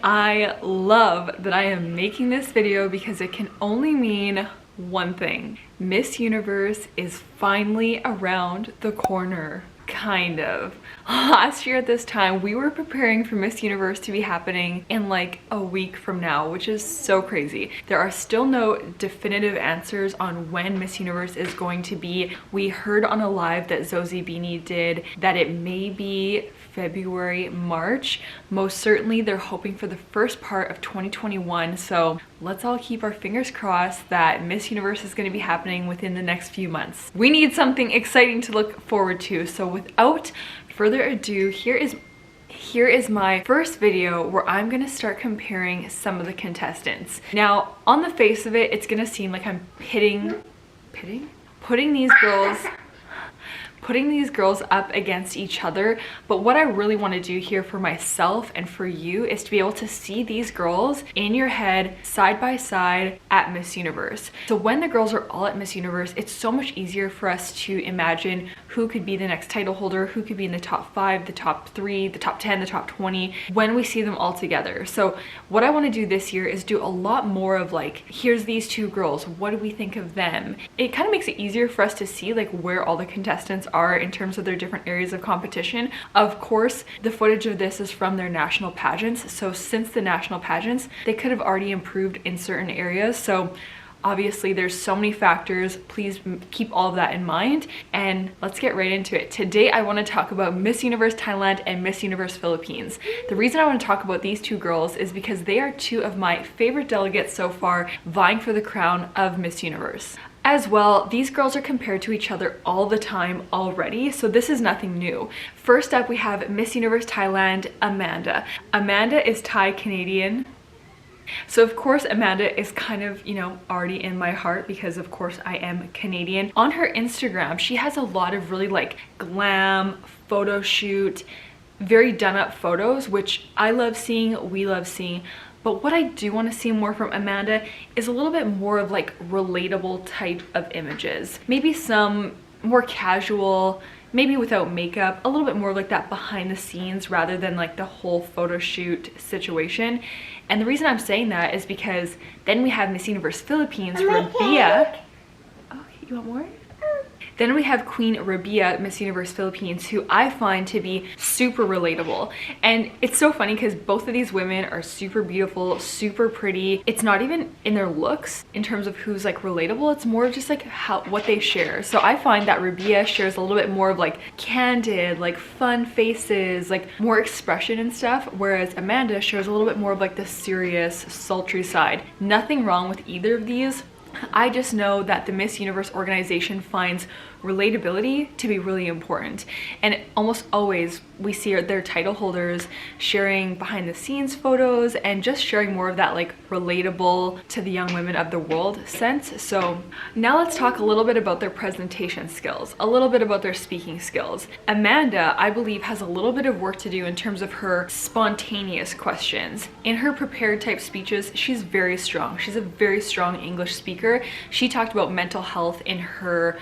I love that I am making this video because it can only mean one thing. Miss Universe is finally around the corner. Kind of. Last year at this time, we were preparing for Miss Universe to be happening in like a week from now, which is so crazy. There are still no definitive answers on when Miss Universe is going to be. We heard on a live that Zosie Beanie did that it may be February, March. Most certainly they're hoping for the first part of 2021. So let's all keep our fingers crossed that Miss Universe is going to be happening within the next few months. We need something exciting to look forward to. So without further ado, here is my first video where I'm gonna start comparing some of the contestants. Now, on the face of it, it's gonna seem like I'm putting these girls up against each other, but what I really want to do here for myself and for you is to be able to see these girls in your head side by side at Miss Universe. So when the girls are all at Miss Universe, it's so much easier for us to imagine who could be the next title holder, who could be in the top 5, the top 3, the top 10, the top 20 when we see them all together. So what I want to do this year is do a lot more of like, here's these two girls, what do we think of them? It kind of makes it easier for us to see like where all the contestants are in terms of their different areas of competition. Of course, the footage of this is from their national pageants. So since the national pageants, they could have already improved in certain areas. So obviously there's so many factors. Please keep all of that in mind and let's get right into it. Today I want to talk about Miss Universe Thailand and Miss Universe Philippines. The reason I want to talk about these two girls is because they are two of my favorite delegates so far vying for the crown of Miss Universe. As well, these girls are compared to each other all the time already, so this is nothing new. First up, we have Miss Universe Thailand, Amanda. Amanda is Thai Canadian. So of course Amanda is kind of, you know, already in my heart because of course I am Canadian. On her Instagram, she has a lot of really like glam, photo shoot, very done up photos, which I love seeing, we love seeing. But what I do want to see more from Amanda is a little bit more of like relatable type of images. Maybe some more casual, maybe without makeup, a little bit more like that behind the scenes rather than like the whole photo shoot situation. And the reason I'm saying that is because then we have Miss Universe Philippines, Rabia. Okay, you want more? Then we have Queen Rubia, Miss Universe Philippines, who I find to be super relatable. And it's so funny because both of these women are super beautiful, super pretty. It's not even in their looks in terms of who's like relatable. It's more just like what they share. So I find that Rubia shares a little bit more of like candid, like fun faces, like more expression and stuff. Whereas Amanda shares a little bit more of like the serious, sultry side. Nothing wrong with either of these. I just know that the Miss Universe organization finds relatability to be really important, and almost always we see their title holders sharing behind the scenes photos and just sharing more of that like relatable to the young women of the world sense. So now let's talk a little bit about their presentation skills, a little bit about their speaking skills. Amanda, I believe, has a little bit of work to do in terms of her spontaneous questions. In her prepared type speeches, she's very strong. She's a very strong English speaker. She talked about mental health in her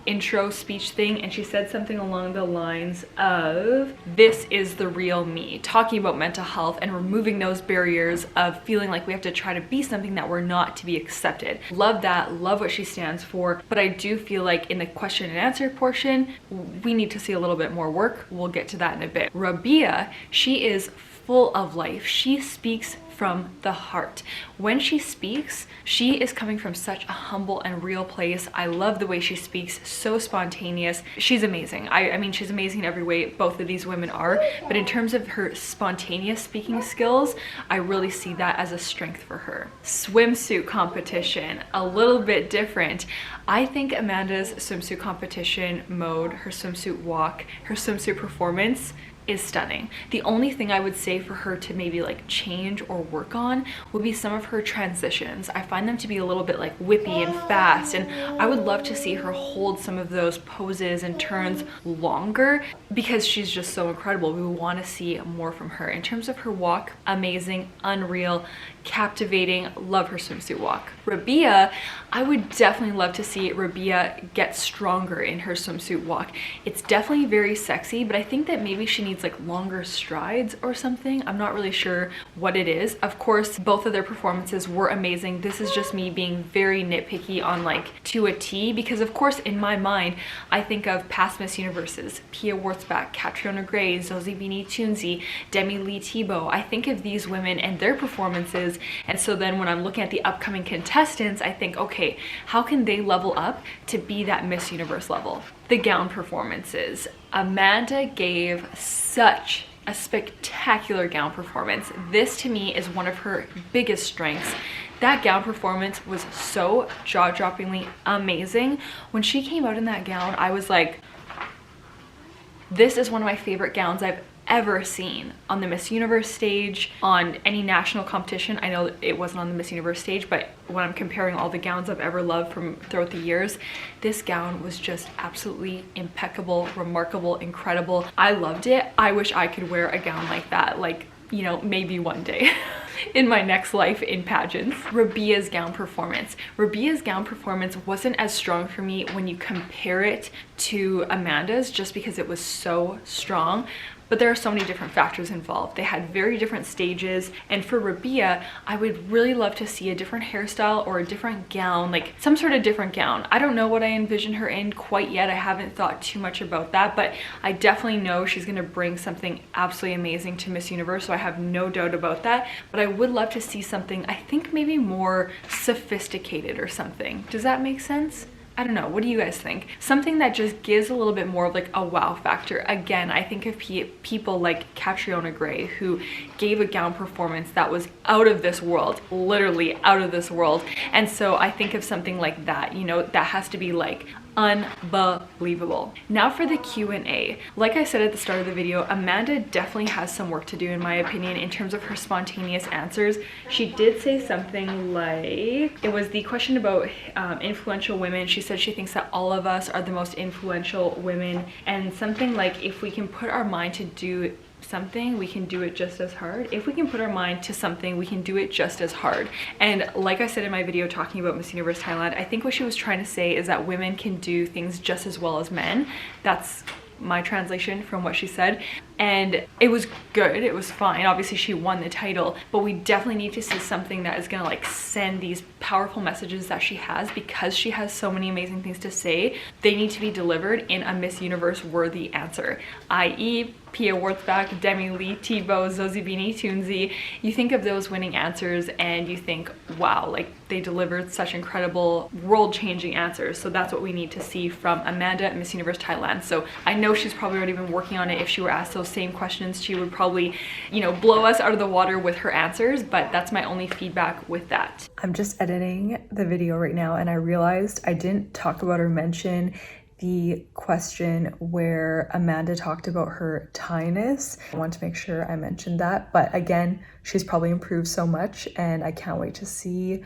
intro speech thing, and she said something along the lines of, this is the real me, talking about mental health and removing those barriers of feeling like we have to try to be something that we're not to be accepted. Love that, love what she stands for, but I do feel like in the question and answer portion, we need to see a little bit more work. We'll get to that in a bit. Rabia, she is full of life. She speaks from the heart. When she speaks, she is coming from such a humble and real place. I love the way she speaks, so spontaneous. She's amazing. I mean, she's amazing in every way. Both of these women are, but in terms of her spontaneous speaking skills, I really see that as a strength for her. Swimsuit competition, a little bit different. I think Amanda's swimsuit competition mode, her swimsuit walk, her swimsuit performance is stunning. The only thing I would say for her to maybe like change or work on would be some of her transitions. I find them to be a little bit like whippy and fast, and I would love to see her hold some of those poses and turns longer because she's just so incredible. We want to see more from her. In terms of her walk, amazing, unreal, captivating. Love her swimsuit walk. Rabia, I would definitely love to see Rabia get stronger in her swimsuit walk. It's definitely very sexy, but I think that maybe she needs needs like longer strides or something. I'm not really sure what it is. Of course, both of their performances were amazing. This is just me being very nitpicky on like to a T, because of course in my mind, I think of past Miss Universes, Pia Wurtzbach, Catriona Gray, Zosie Beanie-Toonsey, Demi Lee Thibault. I think of these women and their performances, and so then when I'm looking at the upcoming contestants, I think, okay, how can they level up to be that Miss Universe level? The gown performances. Amanda gave such a spectacular gown performance. This to me is one of her biggest strengths. That gown performance was so jaw-droppingly amazing. When she came out in that gown, I was like, this is one of my favorite gowns I've ever seen on the Miss Universe stage, on any national competition. I know it wasn't on the Miss Universe stage, but when I'm comparing all the gowns I've ever loved from throughout the years, this gown was just absolutely impeccable, remarkable, incredible. I loved it. I wish I could wear a gown like that, like, you know, maybe one day in my next life in pageants. Rubia's gown performance. Rubia's gown performance wasn't as strong for me when you compare it to Amanda's, just because it was so strong. But there are so many different factors involved. They had very different stages, and for Rubia, I would really love to see a different hairstyle or a different gown, like some sort of different gown. I don't know what I envision her in quite yet. I haven't thought too much about that, but I definitely know she's gonna bring something absolutely amazing to Miss Universe, so I have no doubt about that. But I would love to see something, I think maybe more sophisticated or something. Does that make sense? I don't know, what do you guys think? Something that just gives a little bit more of like a wow factor. Again, I think of people like Catriona Gray, who gave a gown performance that was out of this world, literally out of this world. And so I think of something like that, you know, that has to be like unbelievable. Now for the Q&A. Like I said at the start of the video, Amanda definitely has some work to do in my opinion in terms of her spontaneous answers. She did say something like, it was the question about influential women. She said she thinks that all of us are the most influential women, and something like, if we can put our mind to do something, we can do it just as hard. If we can put our mind to something, we can do it just as hard. And like I said in my video talking about Miss Universe Thailand, I think what she was trying to say is that women can do things just as well as men. That's my translation from what she said, and it was good, it was fine. Obviously she won the title, but we definitely need to see something that is gonna like send these powerful messages that she has, because she has so many amazing things to say. They need to be delivered in a Miss Universe worthy answer, i.e. Pia Wurtzbach, Demi Lee Thibault, Zosie Beanie-Toonsey. You think of those winning answers and you think, wow, like they delivered such incredible world-changing answers. So that's what we need to see from Amanda at Miss Universe Thailand. So I know she's probably already been working on it. If she were asked those same questions, she would probably, you know, blow us out of the water with her answers, but that's my only feedback with that. I'm just editing the video right now and I realized I didn't talk about or mention the question where Amanda talked about her Thainess. I want to make sure I mentioned that, but again, she's probably improved so much and I can't wait to see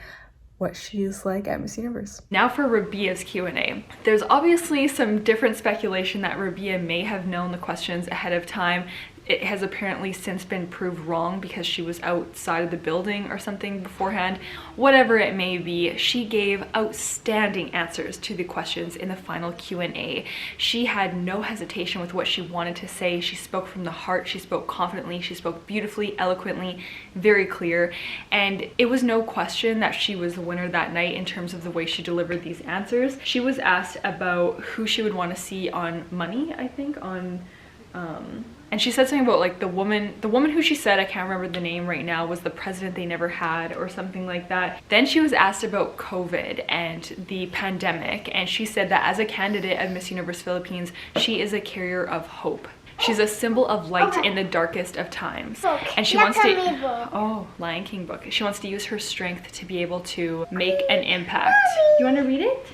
what she's like at Miss Universe. Now for Rubia's Q&A. There's obviously some different speculation that Rubia may have known the questions ahead of time. It has apparently since been proved wrong because she was outside of the building or something beforehand. Whatever it may be, she gave outstanding answers to the questions in the final Q&A. She had no hesitation with what she wanted to say. She spoke from the heart, she spoke confidently, she spoke beautifully, eloquently, very clear. And it was no question that she was the winner that night in terms of the way she delivered these answers. She was asked about who she would want to see on Money, I think, on and she said something about like the woman who she said, I can't remember the name right now, was the president they never had or something like that. Then she was asked about COVID and the pandemic, and she said that as a candidate of Miss Universe Philippines, she is a carrier of hope. She's a symbol of light in the darkest of times. And she wants to, oh, Lion King book. She wants to use her strength to be able to make an impact. You want to read it?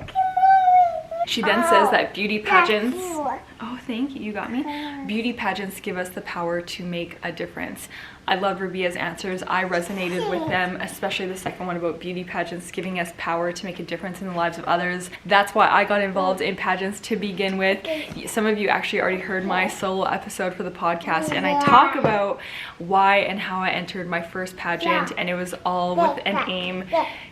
She then says that beauty pageants, oh thank you, you got me. Beauty pageants give us the power to make a difference. I love Rubia's answers. I resonated with them, especially the second one about beauty pageants giving us power to make a difference in the lives of others. That's why I got involved in pageants to begin with. Some of you actually already heard my solo episode for the podcast, and I talk about why and how I entered my first pageant, and it was all with an aim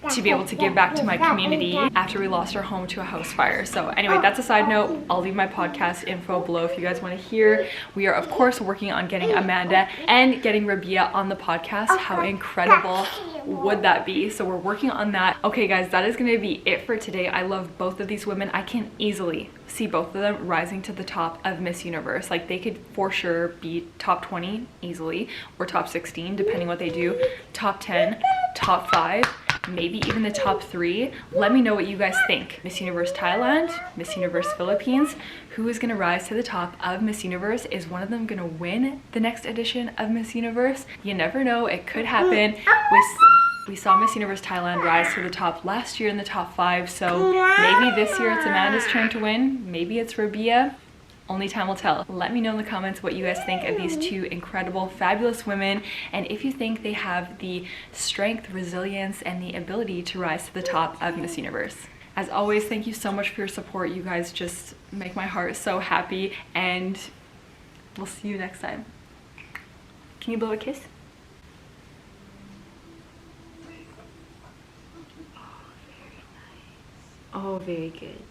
to be able to give back to my community after we lost our home to a house fire. So anyway, that's a side note. I'll leave my podcast info below if you guys want to hear. We are of course working on getting Amanda and getting Rabia on the podcast. How incredible would that be? So we're working on that. Okay guys, that is going to be it for today. I love both of these women. I can easily see both of them rising to the top of Miss Universe. Like, they could for sure be top 20 easily, or top 16 depending what they do, top 10, top 5, maybe even the top 3. Let me know what you guys think. Miss Universe Thailand, Miss Universe Philippines, who is going to rise to the top of Miss Universe? Is one of them going to win the next edition of Miss Universe? You never know, it could happen. We saw Miss Universe Thailand rise to the top last year in the top 5, so maybe this year it's Amanda's turn to win. Maybe it's Rubia. Only time will tell. Let me know in the comments what you guys think of these two incredible, fabulous women, and if you think they have the strength, resilience, and the ability to rise to the top of Miss Universe. As always, thank you so much for your support. You guys just make my heart so happy, and we'll see you next time. Can you blow a kiss? Oh, very good.